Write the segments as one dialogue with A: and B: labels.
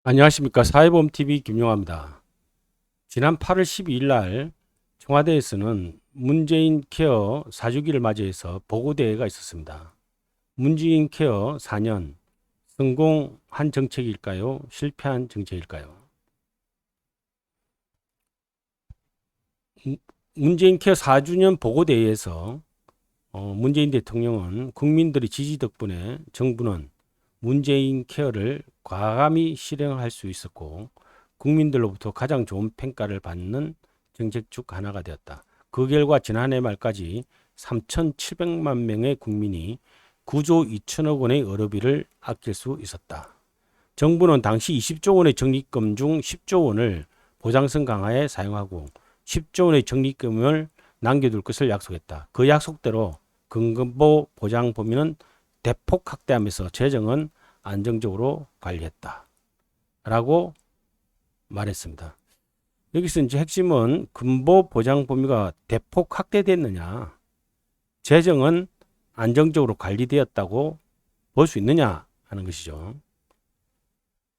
A: 안녕하십니까. 사회보험TV 김용화입니다. 지난 8월 12일 날 청와대에서는 문재인 케어 4주기를 맞이해서 보고대회가 있었습니다. 문재인 케어 4년 성공한 정책일까요? 실패한 정책일까요? 문재인 케어 4주년 보고대회에서 문재인 대통령은 국민들의 지지 덕분에 정부는 문재인 케어를 과감히 실행할 수 있었고 국민들로부터 가장 좋은 평가를 받는 정책 중 하나가 되었다. 그 결과 지난해 말까지 3,700만 명의 국민이 9조 2천억 원의 의료비를 아낄 수 있었다. 정부는 당시 20조 원의 적립금 중 10조 원을 보장성 강화에 사용하고 10조 원의 적립금을 남겨둘 것을 약속했다. 그 약속대로 근거 보장 범위는 대폭 확대하면서 재정은 안정적으로 관리했다. 라고 말했습니다. 여기서 이제 핵심은 근보 보장 범위가 대폭 확대됐느냐, 재정은 안정적으로 관리되었다고 볼 수 있느냐 하는 것이죠.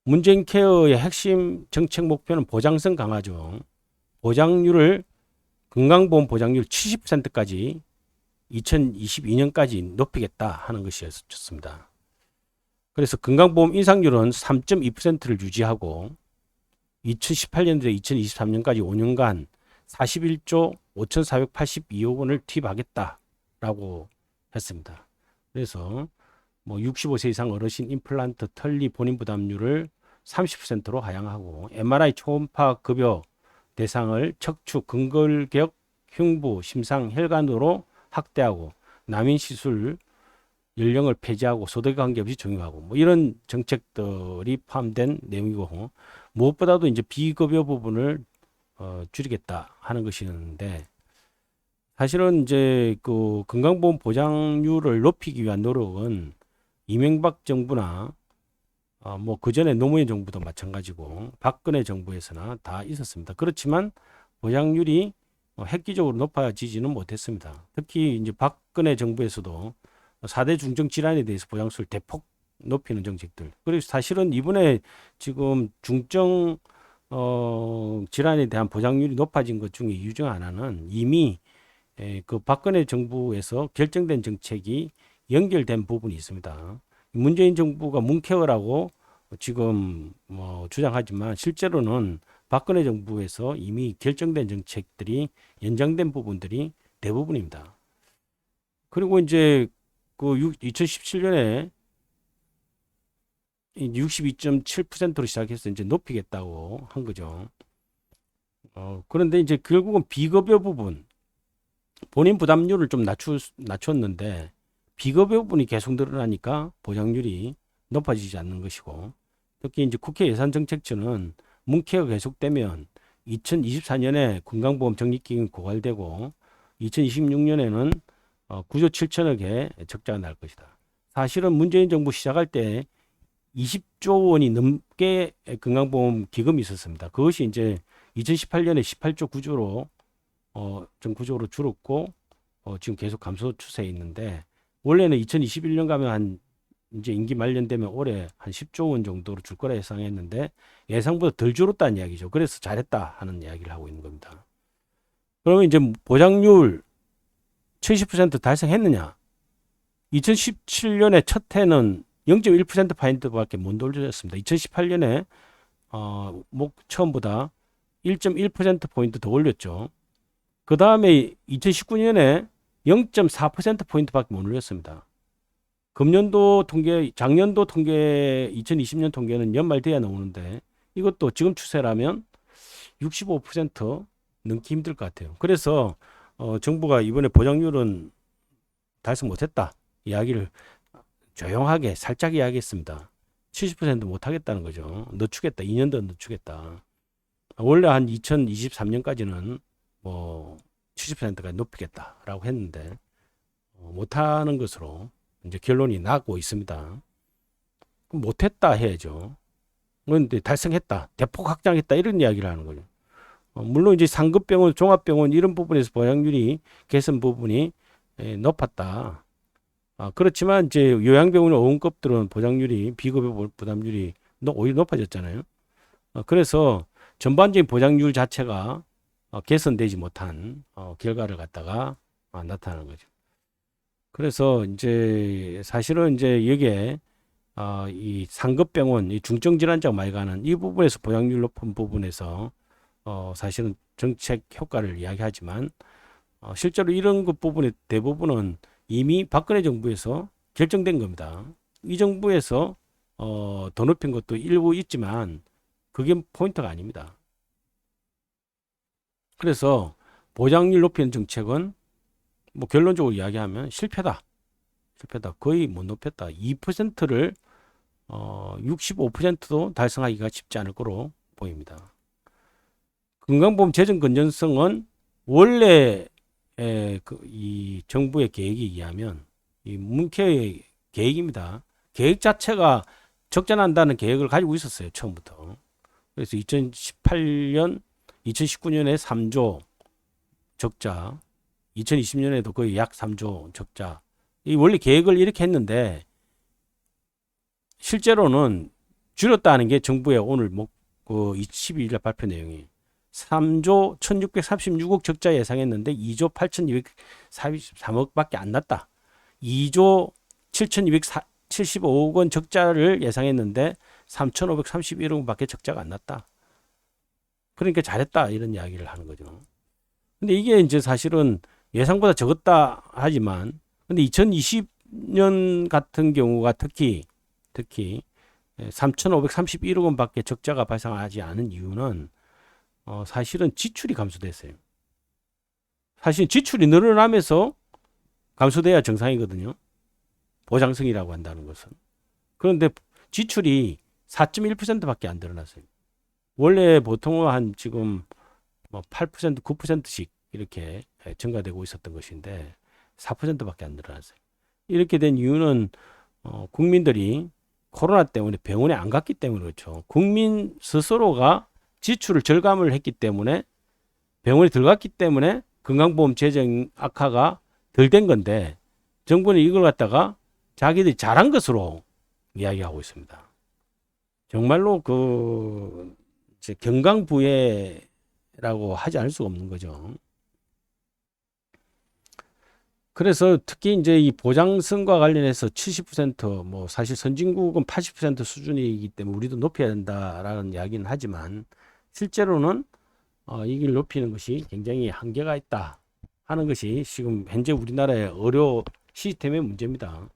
A: 문재인 케어의 핵심 정책 목표는 보장성 강화죠. 보장률을 건강보험 보장률 70%까지 2022년까지 높이겠다 하는 것이었습니다. 그래서 건강보험 인상률은 3.2%를 유지하고 2018년부터 2023년까지 5년간 41조 5,482억 원을 투입하겠다라고 했습니다. 그래서 뭐 65세 이상 어르신 임플란트 털리 본인 부담률을 30%로 하향하고 MRI 초음파 급여 대상을 척추 근골격 흉부 심상 혈관으로 확대하고 난임 시술 연령을 폐지하고 소득 관계없이 적용하고 뭐 이런 정책들이 포함된 내용이고 무엇보다도 이제 비급여 부분을 줄이겠다 하는 것이었는데 사실은 이제 그 건강보험 보장률을 높이기 위한 노력은 이명박 정부나 뭐 그전에 노무현 정부도 마찬가지고 박근혜 정부에서나 다 있었습니다. 그렇지만 보장률이 획기적으로 높아지지는 못했습니다. 특히 이제 박근혜 정부에서도 4대 중증 질환에 대해서 보장수를 대폭 높이는 정책들. 그리고 사실은 이번에 지금 중증 질환에 대한 보장률이 높아진 것 중에 이유 중 하나는 이미 그 박근혜 정부에서 결정된 정책이 연결된 부분이 있습니다. 문재인 정부가 문케어라고 지금 뭐 주장하지만 실제로는 박근혜 정부에서 이미 결정된 정책들이 연장된 부분들이 대부분입니다. 그리고 이제 그 2017년에 62.7%로 시작해서 이제 높이겠다고 한 거죠. 그런데 이제 결국은 비급여 부분, 본인 부담률을 좀 낮췄는데 비급여 부분이 계속 늘어나니까 보장률이 높아지지 않는 것이고 특히 이제 국회 예산정책처는 문케어가 계속되면 2024년에 건강보험 적립기금이 고갈되고 2026년에는 9조 7천억의 적자가 날 것이다. 사실은 문재인 정부 시작할 때 20조 원이 넘게 건강보험 기금이 있었습니다. 그것이 이제 2018년에 18조 9조로 좀 구조로 줄었고 지금 계속 감소 추세에 있는데 원래는 2021년 가면 한 이제 임기 만료되면 올해 한 10조 원 정도로 줄 거라 예상했는데 예상보다 덜 줄었다는 이야기죠. 그래서 잘했다 하는 이야기를 하고 있는 겁니다. 그러면 이제 보장률 70% 달성했느냐? 2017년에 첫 해는 0.1%포인트밖에 못 올렸습니다. 2018년에 처음보다 1.1%포인트 더 올렸죠. 그 다음에 2019년에 0.4%포인트밖에 못 올렸습니다. 금년도 통계, 작년도 통계, 2020년 통계는 연말 돼야 나오는데 이것도 지금 추세라면 65% 넘기 힘들 것 같아요. 그래서 정부가 이번에 보장률은 달성 못했다 이야기를 조용하게 살짝 이야기했습니다. 70% 못하겠다는 거죠. 늦추겠다. 2년 더 늦추겠다. 원래 한 2023년까지는 뭐 70%까지 높이겠다라고 했는데 못하는 것으로 이제 결론이 나고 있습니다. 그럼 못했다 해야죠. 그런데 달성했다, 대폭 확장했다 이런 이야기를 하는 거죠. 물론 이제 상급병원, 종합병원 이런 부분에서 보장률이 개선 부분이 높았다. 그렇지만 이제 요양병원 어원급들은 보장률이 비급여 부담률이 오히려 높아졌잖아요. 그래서 전반적인 보장률 자체가 개선되지 못한 결과를 갖다가 나타나는 거죠. 그래서 이제 사실은 이제 여기에 이 상급병원, 이 중증질환자가 많이 가는 이 부분에서 보장률 높은 부분에서 사실은 정책 효과를 이야기하지만 실제로 이런 것 부분의 대부분은 이미 박근혜 정부에서 결정된 겁니다. 이 정부에서 더 높인 것도 일부 있지만 그게 포인트가 아닙니다. 그래서 보장률 높이는 정책은 뭐 결론적으로 이야기하면 실패다. 실패다. 거의 못 높였다. 2%를 65%도 달성하기가 쉽지 않을 거로 보입니다. 건강보험 재정 건전성은 원래 이 정부의 계획에 의하면 이 문케의 계획입니다. 계획 자체가 적자난다는 계획을 가지고 있었어요. 처음부터. 그래서 2018년, 2019년에 3조 적자, 2020년에도 거의 약 3조 적자. 이 원래 계획을 이렇게 했는데 실제로는 줄였다는 게 정부의 오늘 12일 발표 내용이 3조 1636억 적자 예상했는데 2조 8243억밖에 안 났다. 2조 7275억 원 적자를 예상했는데 3531억밖에 적자가 안 났다. 그러니까 잘했다 이런 이야기를 하는 거죠. 근데 이게 이제 사실은 예상보다 적었다 하지만 근데 2020년 같은 경우가 특히 3,531억 원밖에 적자가 발생하지 않은 이유는 사실은 지출이 감소됐어요. 사실 지출이 늘어나면서 감소돼야 정상이거든요. 보장성이라고 한다는 것은. 그런데 지출이 4.1%밖에 안 늘어났어요. 원래 보통은 한 지금 8%, 9%씩 이렇게 증가되고 있었던 것인데 4%밖에 안 늘어났어요. 이렇게 된 이유는 국민들이 코로나 때문에 병원에 안 갔기 때문에 그렇죠. 국민 스스로가 지출을 절감을 했기 때문에 병원에 들어갔기 때문에 건강보험 재정 악화가 덜 된 건데 정부는 이걸 갖다가 자기들이 잘한 것으로 이야기하고 있습니다. 정말로 이제 경강부회라고 하지 않을 수가 없는 거죠. 그래서 특히 이제 이 보장성과 관련해서 70%뭐 사실 선진국은 80% 수준이기 때문에 우리도 높여야 된다라는 이야기는 하지만 실제로는 이걸 높이는 것이 굉장히 한계가 있다 하는 것이 지금 현재 우리나라의 의료 시스템의 문제입니다.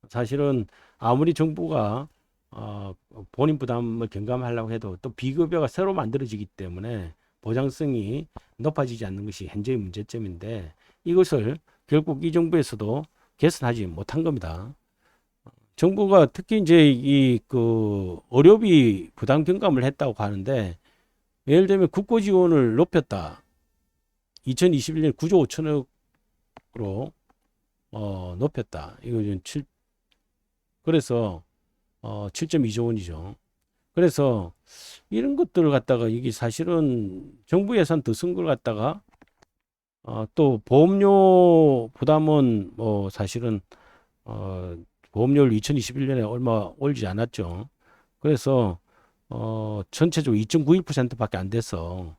A: 사실은 아무리 정부가 본인 부담을 경감하려고 해도 또 비급여가 새로 만들어지기 때문에 보장성이 높아지지 않는 것이 현재의 문제점인데 이것을 결국 이 정부에서도 개선하지 못한 겁니다. 정부가 특히 이제 의료비 부담 경감을 했다고 하는데 예를 들면 국고 지원을 높였다. 2021년 9조 5천억으로 높였다. 이거 그래서 7.2조 원이죠. 그래서 이런 것들을 갖다가 이게 사실은 정부 예산 더 쓴 걸 갖다가 또 보험료 부담은 뭐 사실은 보험료를 2021년에 얼마 올리지 않았죠. 그래서 전체적으로 2.91%밖에 안 돼서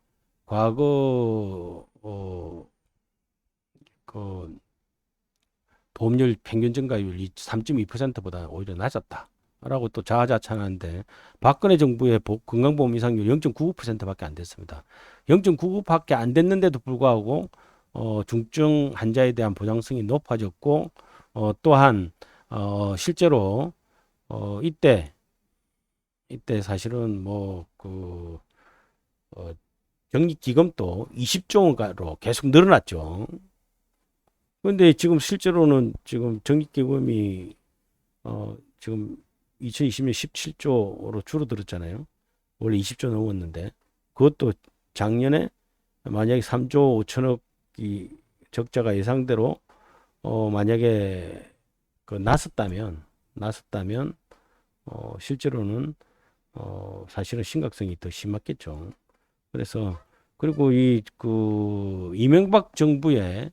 A: 과거 그 보험료 평균 증가율이 3.2%보다 오히려 낮았다. 라고 또 자화자찬하는데 박근혜 정부의 건강보험 이상률 0.99%밖에 안 됐습니다. 0.99밖에 안 됐는데도 불구하고 중증 환자에 대한 보장성이 높아졌고 또한 실제로 이때 사실은 적립기금도 20조 원가로 계속 늘어났죠. 그런데 지금 실제로는 지금 적립기금이 지금 2020년 17조로 줄어들었잖아요. 원래 20조 넘었는데 그것도 작년에 만약에 3조 5천억이 적자가 예상대로 만약에 났었다면 실제로는 사실은 심각성이 더 심했겠죠. 그래서 그리고 이명박 정부의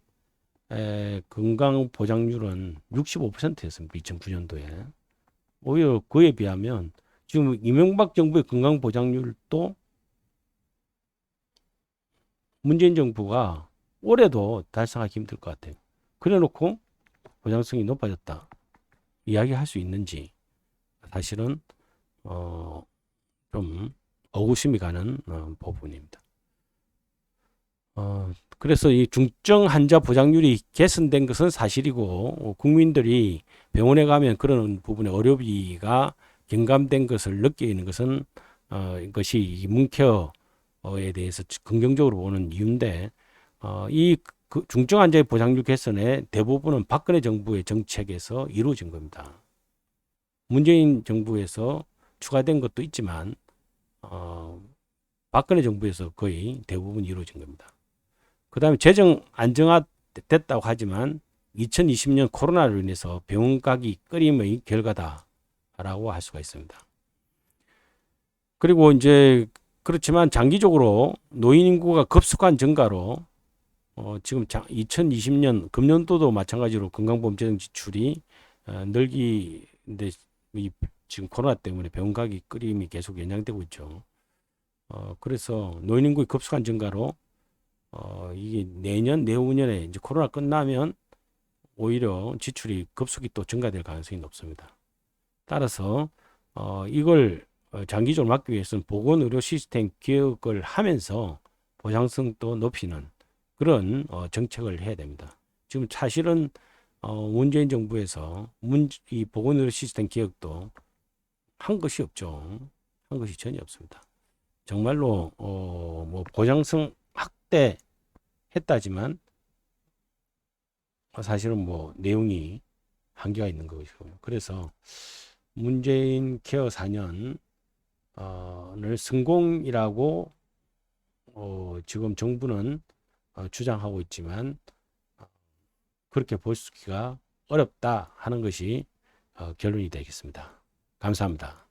A: 건강 보장률은 65%였습니다. 2009년도에. 오히려 그에 비하면 지금 이명박 정부의 건강 보장률도 문재인 정부가 올해도 달성하기 힘들 것 같아요. 그래놓고 보장성이 높아졌다 이야기할 수 있는지 사실은 좀 의구심이 가는 부분입니다. 그래서 이 중증 환자 보장률이 개선된 것은 사실이고 국민들이 병원에 가면 그런 부분에 의료비가 경감된 것을 느끼는 것은 이것이 이 문케어에 대해서 긍정적으로 보는 이유인데 이 중증 환자의 보장률 개선의 대부분은 박근혜 정부의 정책에서 이루어진 겁니다. 문재인 정부에서 추가된 것도 있지만 박근혜 정부에서 거의 대부분 이루어진 겁니다. 그 다음에 재정 안정화됐다고 하지만 2020년 코로나로 인해서 병원 가기 꺼림의 결과다라고 할 수가 있습니다. 그리고 이제 그렇지만 장기적으로 노인 인구가 급속한 증가로 지금 2020년 금년도도 마찬가지로 건강보험 재정 지출이 늘기인데 지금 코로나 때문에 병원 가기 꺼림이 계속 연장되고 있죠. 그래서 노인 인구의 급속한 증가로 이게 내년, 내후년에 이제 코로나 끝나면 오히려 지출이 급속히 또 증가될 가능성이 높습니다. 따라서 이걸 장기적으로 막기 위해서는 보건의료 시스템 개혁을 하면서 보장성도 높이는 그런 정책을 해야 됩니다. 지금 사실은 문재인 정부에서 이 보건의료 시스템 개혁도 한 것이 없죠. 한 것이 전혀 없습니다. 정말로 뭐 보장성 확대했다지만 사실은 뭐 내용이 한계가 있는 것이고요. 그래서 문재인 케어 4년을 성공이라고 지금 정부는 주장하고 있지만 그렇게 보기가 어렵다 하는 것이 결론이 되겠습니다. 감사합니다.